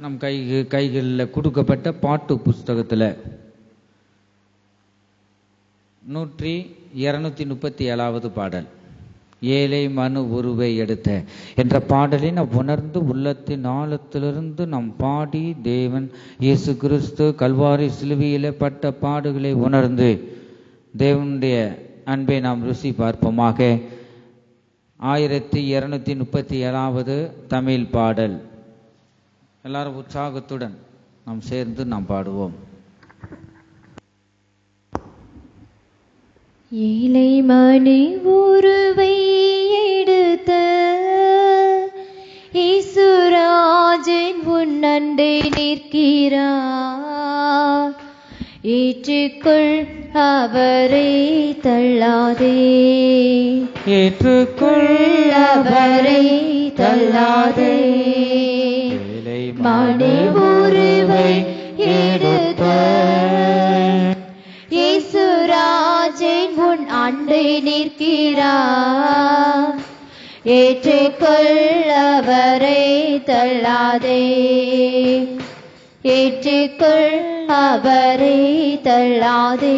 நம் கைகளில் கொடுக்கப்பட்ட பாட்டு புஸ்தகத்தில் 237வது பாடல், ஏழை மனு உருவை எடுத்த என்ற பாடலை நாம் உணர்ந்து உள்ளத்தின் ஆழத்திலிருந்து நாம் பாடி தேவன் இயேசு கிறிஸ்து கல்வாரி சிலுவையிலே பட்ட பாடுகளை உணர்ந்து தேவனுடைய அன்பை நாம் ருசி பார்ப்போமாக. 1237வது தமிழ் பாடல். எல்லாரும் உற்சாகத்துடன் நாம் சேர்ந்து நாம் பாடுவோம். ஏழை மனு உருவை எடுத்த இயேசுராஜன் உன் அண்டை நிற்கிறார், ஏற்றுக்கொள் அவரை தள்ளாதே, ஏற்றுக்கொள் அவரை தள்ளாதே. மனு உருவை எடுத்த இயேசுராஜன் உன் அண்டை நிற்கிறார், ஏற்றுக்கொள் அவரை தள்ளாதே, ஏற்றுக்கொள் அவரை தள்ளாதே.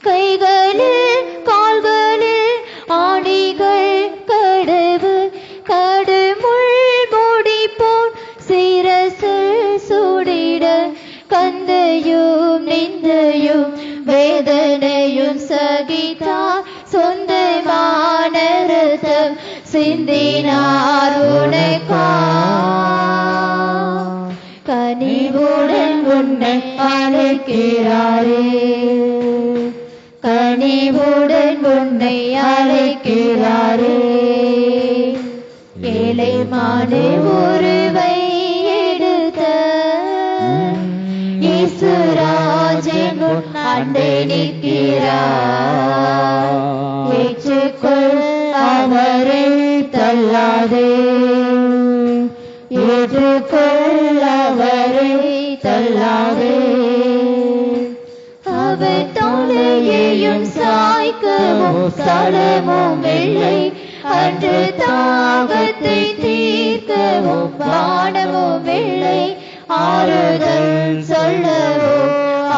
கைகளில் கால்களில் ஆணிகள் கடவு கடுமுள் முடிப்போன் சிரசில் சூடிட, கந்தையும் நிந்தையும் வேதனையும் சகித்தார், சொந்தமான ரத்தம் சிந்தினார் உனக்காய். கனிவுடன் உன்னை அழைக்கிறாரே, கனிவுடன் உன்னை அழைக்கிறாரே. ஏழை மனு உருவை எடுத்த இயேசுராஜன் உன் அண்டை நிற்கிறார், ஏற்றுக்கொள் அவரை தள்ளாதே, ஏற்றுக்கொள் அவரை தள்ளாதே. அவர் தலையையும் சாய்க்கவும் ஸ்தலமும் இல்லை, அன்று தாகத்தை தீர்க்கவும் வானமும் இல்லை, ஆறுதல் சொல்லவும்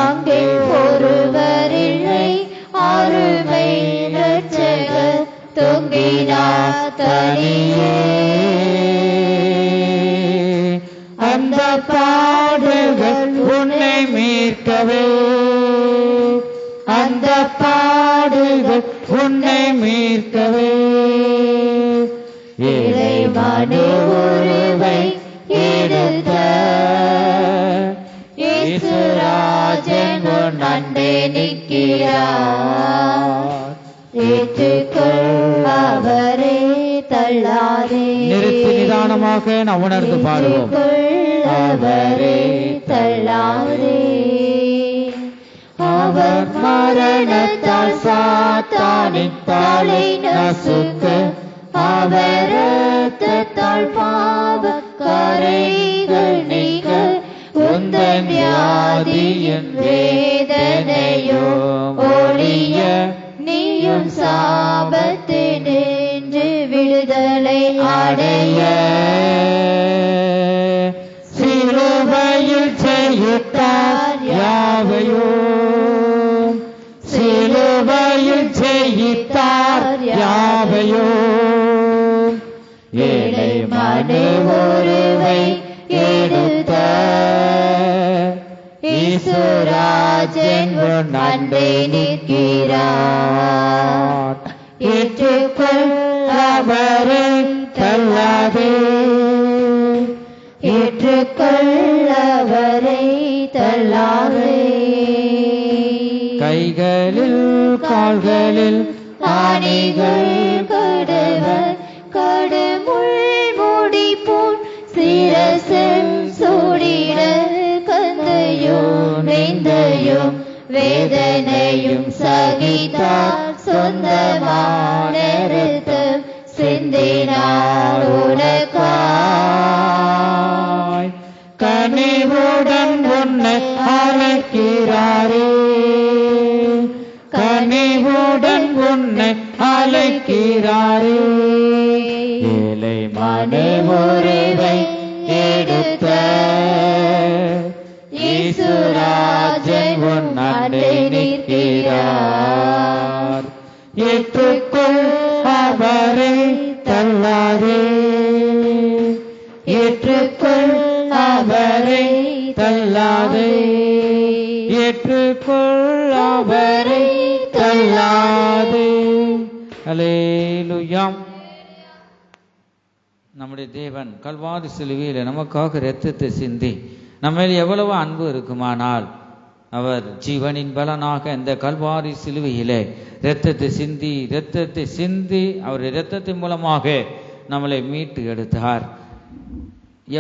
அங்கே ஒருவர் இல்லை, அருமை இரட்சகர் தொங்கினார் தனியே. அந்த பாடுகள் உன்னை மீட்கவே, அந்த பாடுகள் உன்னை மீட்கவே. ஏழை மனு உருவை எடுத்த இயேசுராஜன் உன் அண்டை நிற்கிறார், ஏற்றுக்கொள் அவரை தள்ளாதே. நிறுத்தி நிதானமாக நாம் உணர்ந்து பாடுவோம். அவரை தள்ளாதே. அவர் மரணத்தால் சாத்தானின் தலை நசுக்க, அவர் இரத்தத்தால் பாவ கரைகள் நீக்க, உந்தன் வியாதியின் வேதனையோ ஒழிய, நீயும் சாபத்தினின்று விடுதலை அடைய. சிலுவையில் ஜெயித்தார் யாவையோ, சிலுவையில் ஜெயித்தார் யாவையோ. ஏழை மனு உருவை எடுத்த இயேசுராஜன் உன் அண்டை நிற்கிறார், ஏற்றுக்கொள் அவரை தள்ளாதே, ஏற்றுக்கொள் அவரை தள்ளாதே. கைகளில் கால்களில் ஆணிகள் கடவர் கடுமுள் முடிப்போன் சிரசில் சூடிட, கந்தையும் நெந்தையும் வேதனையும் சகித்தார், சொந்தமான ரத்தம் சிந்தினார் உனக்காய். கனிவுடன் உன்னை அழைக்கிறாரே, கனிவுடன் உன்னை அழைக்கிறாரே. ஏழை மனு உருவை எடுத்த ஏற்றுக்கொள் அவரை தள்ளாதே, ஏற்றுக்கொள் அவரை தள்ளாதே, ஏற்றுக்கொள் அவரை தள்ளாதே. அல்லேலூயா. நம்முடைய தேவன் கல்வாரி சிலுவையில் நமக்காக இரத்தத்தை சிந்தி நம்ம மேல் எவ்வளவு அன்பு இருக்குமானால் அவர் ஜீவனின் பலனாக இந்த கல்வாரி சிலுவையிலே இரத்தத்தை சிந்தி அவர் இரத்தத்தின் மூலமாக நம்மளை மீட்டு எடுத்தார்.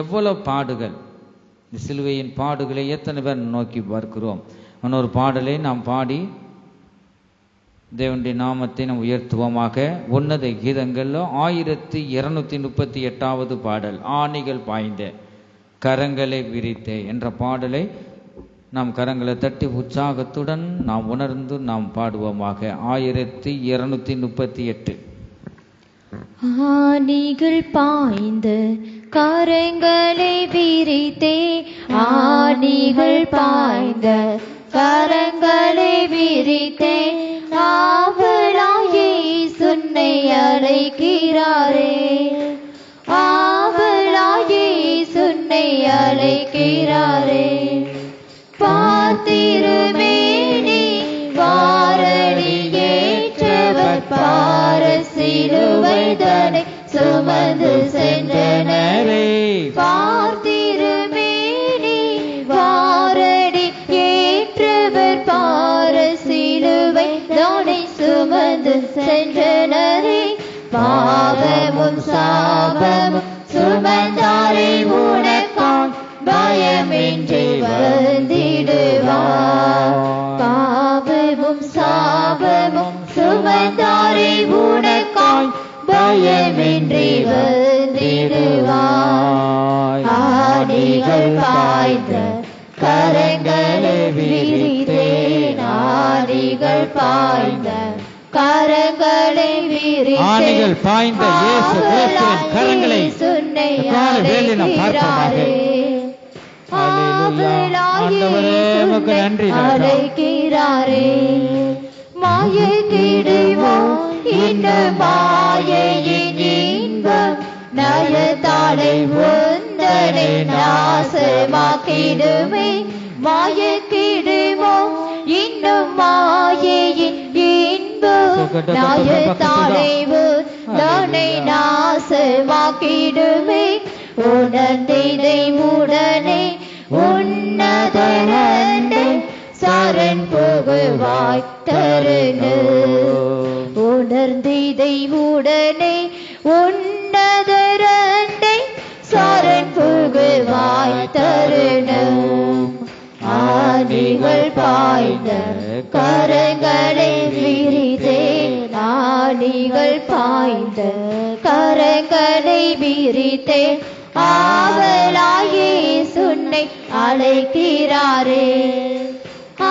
எவ்வளவு பாடுகள், இந்த சிலுவையின் பாடுகளை எத்தனை பேர் நோக்கி பார்க்கிறோம். இன்னொரு பாடலை நாம் பாடி தேவனுடைய நாமத்தை நாம் உயர்த்துவோமாக. உன்னத கீதங்கள்ல 1238வது பாடல், ஆணிகள் பாய்ந்த கரங்களை விரித்தே என்ற பாடலை நாம் கரங்களை தட்டி உற்சாகத்துடன் நாம் உணர்ந்து நாம் பாடுவோமாக. 1238. ஆணிகள் பாய்ந்த கரங்களை விரித்தே, ஆணிகள் பாய்ந்த கரங்களை விரித்தே, ஆவலாயே சுன்னை அழைக்கிறாரே, ஆவலாயே சுன்னை அழைக்கிறாரே. பார்த்திருமேனி வாரடி ஏற்றவர் பாரசிலுவைதனை சுமந்து சென்றனரே. பார்த்திருமேனி வாரடி ஏற்றவர் பாரசிலுவைதனை சுமந்து சென்றனரே. பாவமும் சாபமும் சுமந்தாரே உனக்கான் பயமின்றி வந்திடுவார். பாவமும் சாபமும் சுமந்தாரே உனக்காய் பயமின்றி வந்திடுவார். ஆணிகள் பாய்ந்த கரங்களை விரித்தே, ஆணிகள் பாய்ந்த கரங்களை விரித்தே, ஆணிகள் பாய்ந்த இயேசு கிறிஸ்துவின் கரங்களை சுன்னை அழைக்கிறாரே. அழைக்கிறாரே. மாயக்கிடுவோம் இன்னும் மாயையின் இன்பம், நயத்தாடை உந்தனை நாசமாக்கிடுமே. மாயக்கிடுவோம் இன்னும் மாயையின் இன்பம், நயத்தாடை உந்தனை நாசமாக்கிடுமே. உணர்ந்திதை உடனே உன்னதரண்டை சரண் புகுவாய் தருங்கள். உணர்ந்திதை உடனே உன்னதரண்டை சரண் புகுவாய் தருணம். ஆணிகள் பாய்ந்த கரங்களை விரித்தே, ஆணிகள் பாய்ந்த கரங்களை விரித்தே, ஆவலாயே சுன்னை அழைக்கிறாரே.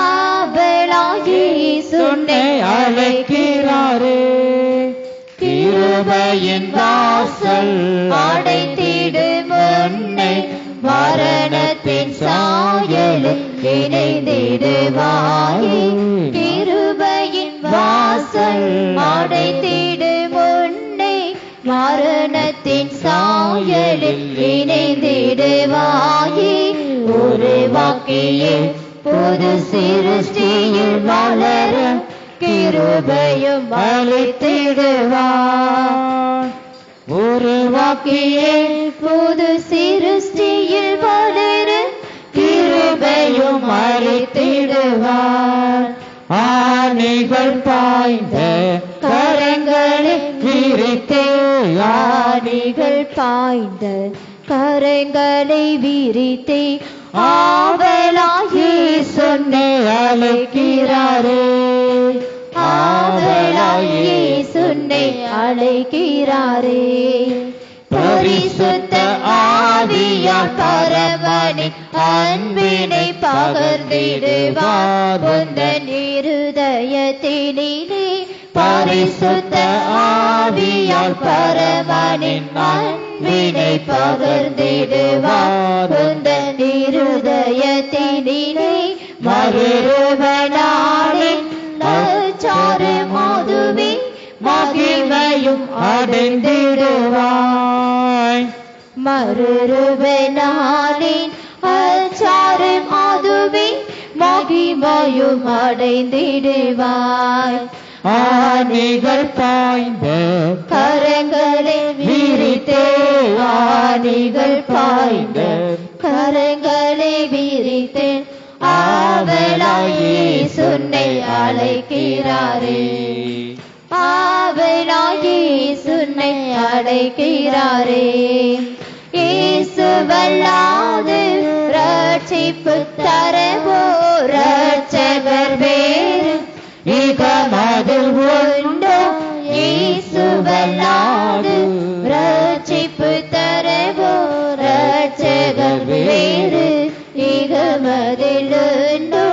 ஆவலாயே சுன்னை அழைக்கிறாரே. கிருபையின் வாசல் அடைத்திடும் முன்னை மரணத்தின் சாயலில் இணைந்திடுவாயே. கிருபையின் வாசல் அடைத்திடும் முன்னை மரணத்தின் சாயலில் இணைந்திடுவாயே. ஒரு வாக்கியே புது சிருஷ்டியில் வளர கிருபையும் அளித்திடுவார். ஒரு வாக்கியே புது சிருஷ்டியில் வளர கிருபையும் அளித்திடுவார். ஆணிகள் பாய்ந்த கரங்களை விரித்தே, ஆணிகள் பாய்ந்த கரங்களை விரித்தே, ஆவலாயே சுன்னை அழைக்கிறாரே. ஆவலாயே சுன்னை அழைக்கிறாரே. பரிசுத்த ஆவியார் பரமனின் அன்பினை பகர்ந்திடுவார் உந்தன் இருதயத்தினிலே. பரிசுத்த ஆவியார் பரமனின் அன்பினை பகர்ந்திடுவார் உந்தன் இருதயத்தினிலே. மறுரூபனாலே நற்சாறு மதுவே மகிழ் மறுரூபனானின் அச்சாரம் அதுவே மகிமையும் அடைந்திடுவாய். ஆணிகள் பாய்ந்த கரங்களை விரித்தே ஆணிகள் பாய்ந்த கரங்களை விரித்தே ஆவலாயே சுன்னை அழைக்கிறாரே. ஆவலாயே சுன்னை அழைக்கிறாரே. இயேசுவல்லாது ரட்சிப்பு தரவோ ரட்சகர் வேறு இகமதில் உண்டோ. இயேசுவல்லாது ரட்சிப்பு தரவோ ரட்சகர் வேறு இகமதில் உண்டோ.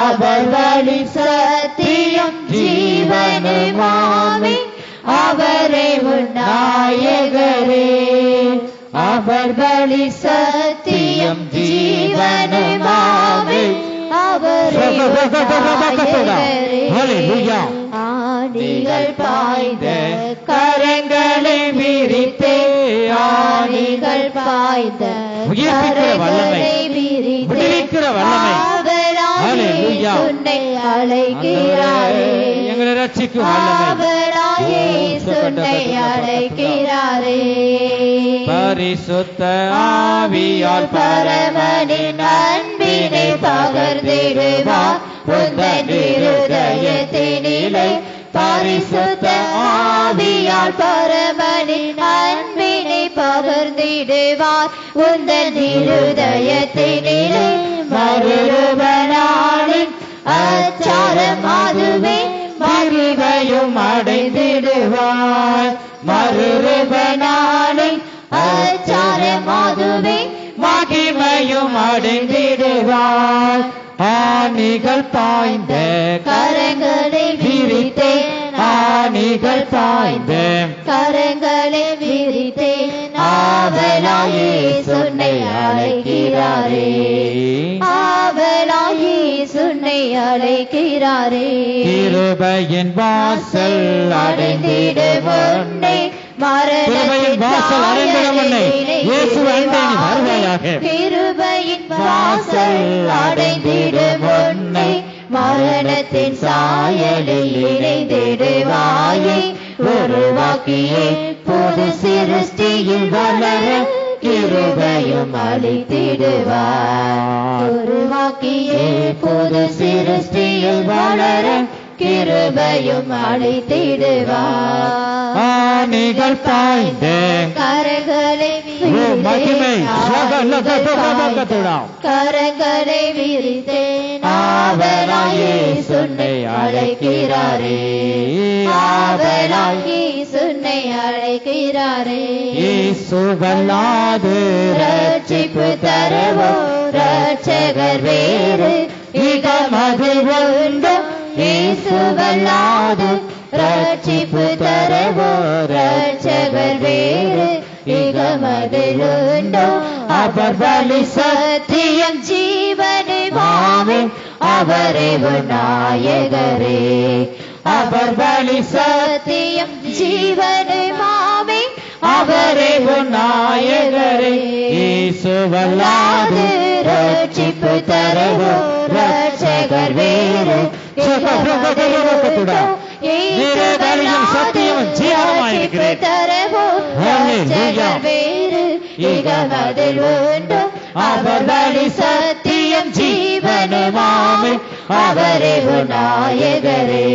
அவர் வழி சத்தியம் ஜீவனுமாமே அவரே நாயகரே. அவர் வழி சத்தியம் ஜீவனுமாமே அவரே நாயகரே. ஆணிகள் பாய்ந்த கரங்களை விரித்தே ஆணிகள் பாய்ந்த கரங்களை விரித்தே ஆவலாயே சுன்னை அழைக்கிறாரே. எங்களை ரட்சிக்கும் ஆவலாயே சுன்னை அழைக்கிறாரே. பரிசுத்த ஆவியால் பரமனின் அன்பினை பகர்ந்திடுவார் உந்தன் இருதயத்தினிலே. பரிசுத்த ஆவியால் பரமனின் அன்பினை பகர்ந்திடுவார் உந்தன் இருதயத்தினிலே. மறுரூபனானின் அச்சாரம் அதுவே மகிமையும் அடைந்திடுவாய். மறுரூபனானின் அச்சாரம் அதுவே மகிமையும் அடைந்திடுவாய். ஆணிகள் பாய்ந்த கரங்களை விரித்தே ஆணிகள் பாய்ந்த கரங்களை விரித்தே ஆவலாயே சுன்னை அழைக்கிறாரே. ஆவலாயே சுன்னை அழைக்கிறாரே. கிருபையின் வாசல் அடைந்திடும் முன்னே மரணத்தின் கிருபையின் வாசல் அடைந்திடும் முன்னே மரணத்தின் சாயலில் இணைந்திடுவாயே. உருவாக்கியே புது சிருஷ்டியில் வளர கிருபையும் அளித்திடுவார். உருவாக்கியே புது சிருஷ்டியில் வளர கிருபையும் அளித்திடுவார். ஆணிகள் பாய்ந்த கரங்களை கரங்களை விரித்தேன் ஆவலாயே சுன்னை அழைக்கிறாரே. ஆவலாயே சுன்னை அழைக்கிறாரே. இயேசுவல்லாது ரட்சிப்பு தரவோ ரட்சகர் வேறு இகமதில் உண்டோ. இயேசுவல்லாது ரட்சிப்பு தரவோ ரட்சகர் வேறு இகமதில் உண்டோ. அவர் வழி சத்தியம் ஜீவனுமாமே அவரே நாயகரே. அவர் வழி சத்தியம் ஜீவனுமாமே அவரே நாயகரே. இயேசுவல்லாது ரட்சிப்பு தரவோ ரட்சகர் வேறு சத்தியம் ஜீவனமாயிருக்கிறேன் தரவோ ரட்சகர் வேறு இகமதில் உண்டோ. அவர் வழி சத்தியம் ஜீவனுமாமே அவரே நாயகரே.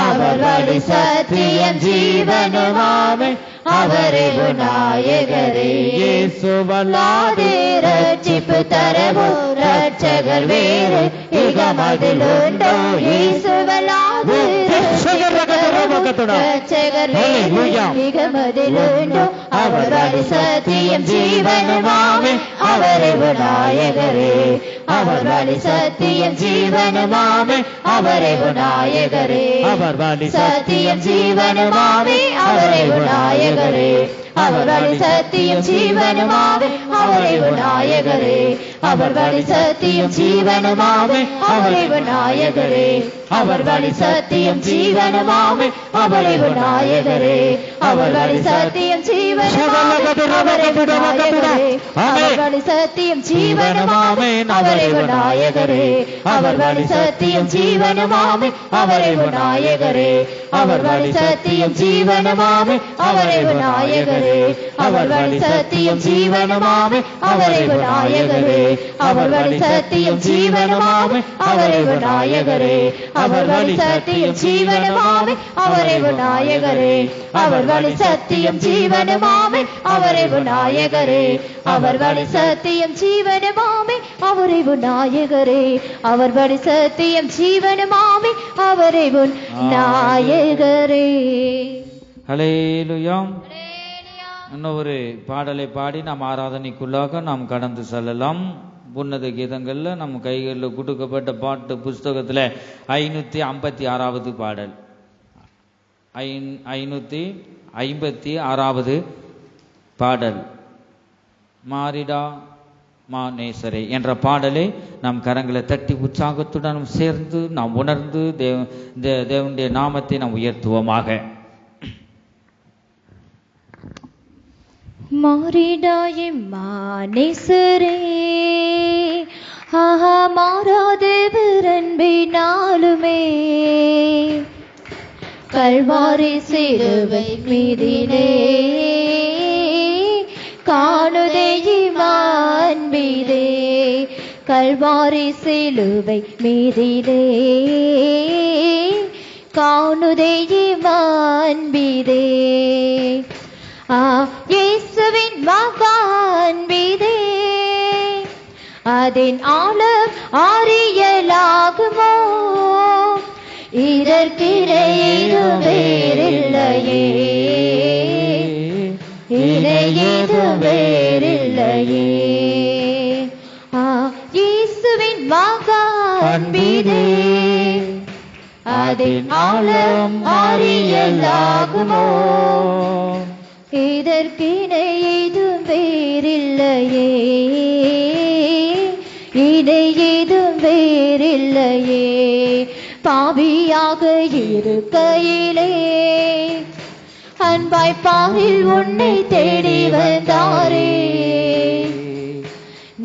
அவர் வழி சத்தியம் ஜீவனுமாமே அவரே நாயகரே. இயேசுவல்லாது ரட்சிப்பு தரவோ ரட்சகர் வேறு இகமதில் உண்டோ. இயேசுவல்லாது ரட்சகர் வேறு இகமதில் உண்டோ. அவர் வழி சத்தியம் ஜீவனுமாமே அவரே நாயகரே. அவர் வழி சத்தியம் ஜீவனுமாமே அவரே நாயகரே. அவர் வழி சத்தியம் ஜீவனுமாமே அவரே நாயகரே. அவர் வழி சத்தியம் ஜீவனுமாவே அவரே நாயகரே. அவர் வழி சத்தியம் ஜீவனுமாவே அவரே நாயகரே. அவர் வழி சத்தியம் ஜீவனமாமே அவரே விநாயகரே அவர் வழி சத்தியம் ஜீவனமாமே அவரே விநாயகரே அவர் வழி சத்தியம் ஜீவனமாமே அவரே விநாயகரே அவர் வழி சத்தியம் ஜீவனமாமே அவரே விநாயகரே அவர் வழி சத்தியம் ஜீவனமாமே அவரே விநாயகரே அவர் வழி சத்தியம் ஜீவனமாமே அவரே விநாயகரே அவர் வழி சத்தியம் ஜீவனமாமே அவரே விநாயகரே அவர் வழி சத்தியம் ஜீவனமாமே அவரே விநாயகரே அவர் வழி சத்தியம் ஜீவனமாமே அவரே விநாயகரே அவர் வழி சத்தியம் ஜீவனமாமே அவரே விநாயகரே அவர் வழி சத்தியம் ஜீவனமாமே அவரே விநாயகரே. ஹல்லேலூயா. இன்னும் ஒரு பாடலை பாடி நாம் ஆராதனைக்குள்ளாக நாம் கடந்து செல்லலாம். உன்னத கீதங்கள்ல நம்ம கைகளில் கொடுக்கப்பட்ட பாட்டு புஸ்தகத்தில் 556வது பாடல் 556வது பாடல் மாறிடா மா நேசரே என்ற பாடலை நாம் கரங்களை தட்டி உற்சாகத்துடன் சேர்ந்து நாம் உணர்ந்து தேவனுடைய நாமத்தை நாம் உயர்த்துவோமாக. மாறிடாயே மானேசரே ஆஹா மாறாதேவரன்பினாலுமே கல்வாரி சிலுவை மீதிலே காணுதே இமான்பீதே கல்வாரி சிலுவை மீதிலே காணுதே இமான்பீதே இயேசுவின் மகான்பீதே அதன் ஆழம் அறியலாகுமோ இதற்கிடையேதும் வேறில்லையே இடையேதும் வேறில்லையே இயேசுவின் மகான்பீதே அதன் ஆழம் அறியலாகுமோ இதற்கிடையேதும் வேறில்லையே இடையேதும் வேறில்லையே பாவியாக இருக்கையிலே அன்பாய் பாரில் உன்னை தேடி வந்தாரே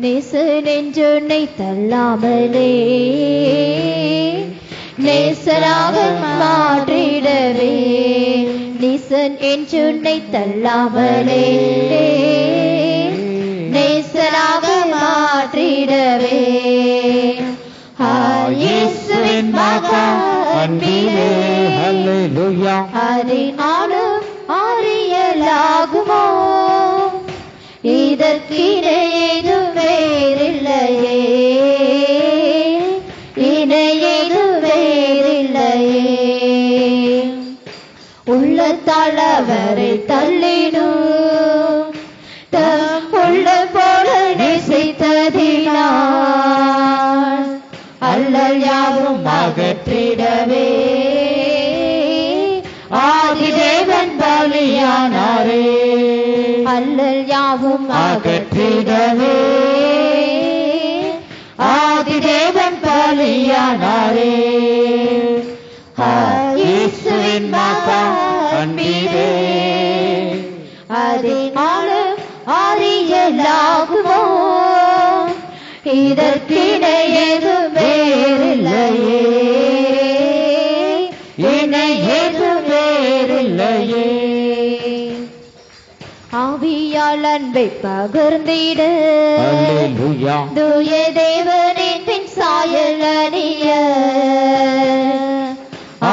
நேசன் என்றுன்னை தள்ளாமலே நேசராக மாற்றிடவே நேசன் என்றுன்னை தள்ளாமலே நேசராக மாற்றிடவே இயேசுவின் மகான்பீதே ஹல்லேலூயா அதன் ஆழம் அறியலாகுமோ இதற்கிடையேதும் வேறில்லையே இடையேதும் வேறில்லையே உள்ளத்தால் அவரை தள்ளிடும் உள்ள போல நேசித்ததினால் அல்லல் யாவும் அகற்றிடவே ஆதிதேவன் பலியானாரே அல்லல் யாவும் அகற்றிடவே ஆதிதேவன் பலியானாரே இயேசுவின் மகான்பீதே அதன் ஆழம் அறியலாகுமோ இதற்கிடையேதும் வேறில்லையே இணையேதும் வேறில்லையே ஆவியால் அன்பை பகிர்ந்திட தூய தேவனின் பின் சாயல் அணிய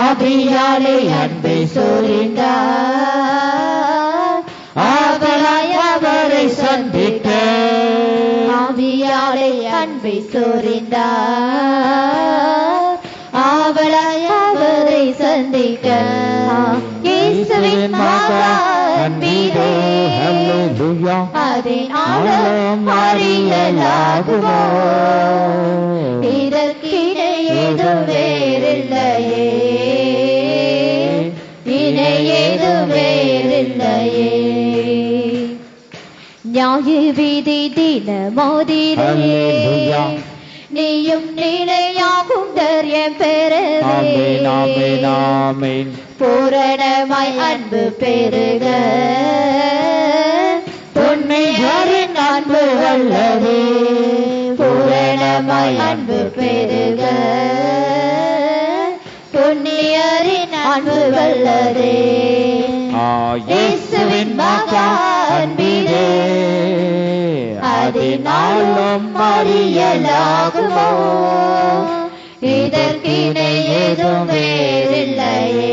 ஆவியாலே அன்பை சொரிந்தார் ஆவலாய் அவரை சந்திக்க ஆவியாலே அன்பை சொரிந்தார் ஆவலாய் அவரை சந்திக்க இயேசுவின் மகான்பீதே அதன் ஆழம் அறியலாகுமோ இதற்கிடையேதும் வேறில்லையே இணையேதும் வேறில்லையே நியாய விதி தினமோதிரே நீயும் நிலையாகும் தைரியம் பெறவே ஆமென் ஆமென் ஆமென். பூரணமாய் அன்பு பெருக பொன்னையாரின் அன்பு வல்லதே பூரணமாய் அன்பு பெருக பொன்னியரின் அன்பு வல்லதே இயேசுவின் மகா அன்பிலே அதனாலும் அறியலாகுமோ இதற்கிணை ஏதும் வேறில்லையே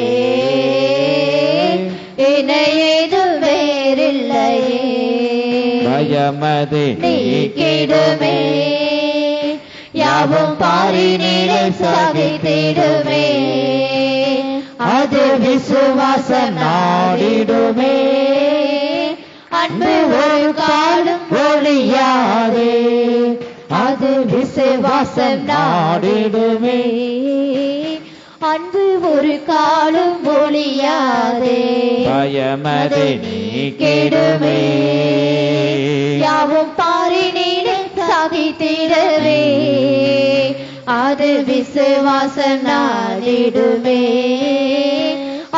இணை ஏதும் வேறில்லையே பயமது நீக்கிடுமே யாவும் பாரினிலே சாதித்திடுமே அது விசுவாச நாடிடுமே அன்பு ஒரு காலம் ஒழியாதே அது விசுவாசம் நாடிடுமே அன்பு ஒரு காலம் ஒழியாதே பயமது நீக்கிடுமே யாவும் பாரினிலே சாதித்திடவே அது விசுவாசம் நாடிடுமே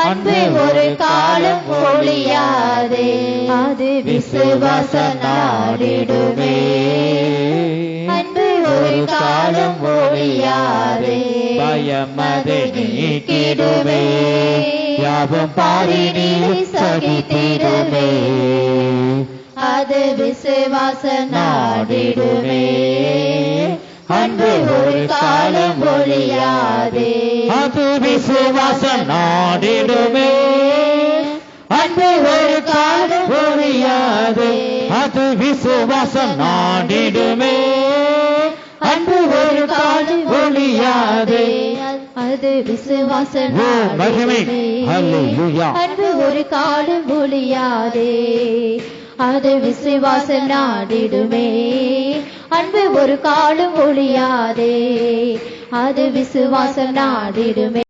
அன்பு ஒரு காலம் ஒழியாதே அது விசுவாசம் நாடிடுமே அன்பு ஒரு காலம் ஒழியாதே பயமது நீக்கிடுமே யாவும் பாரினிலே சகித்திடுமே அது விசுவாசம் நாடிடுமே அன்பு ஒரு காலம் ஒழியாதே அது விசுவாச நாடிடுமே அன்பு ஒரு காலம் ஒழியாதே அது விசுவாச நாடிடுமே அன்பு ஒரு காலம் ஒழியாதே அது விசுவாசம் ஓ மகிமை ஹல்லேலூயா அன்பு ஒரு காலம் ஒழியாதே அது விசுவாசம் நாடிடுமே அன்பு ஒரு காலம் ஒழியாதே அது விசுவாசம் நாடிடுமே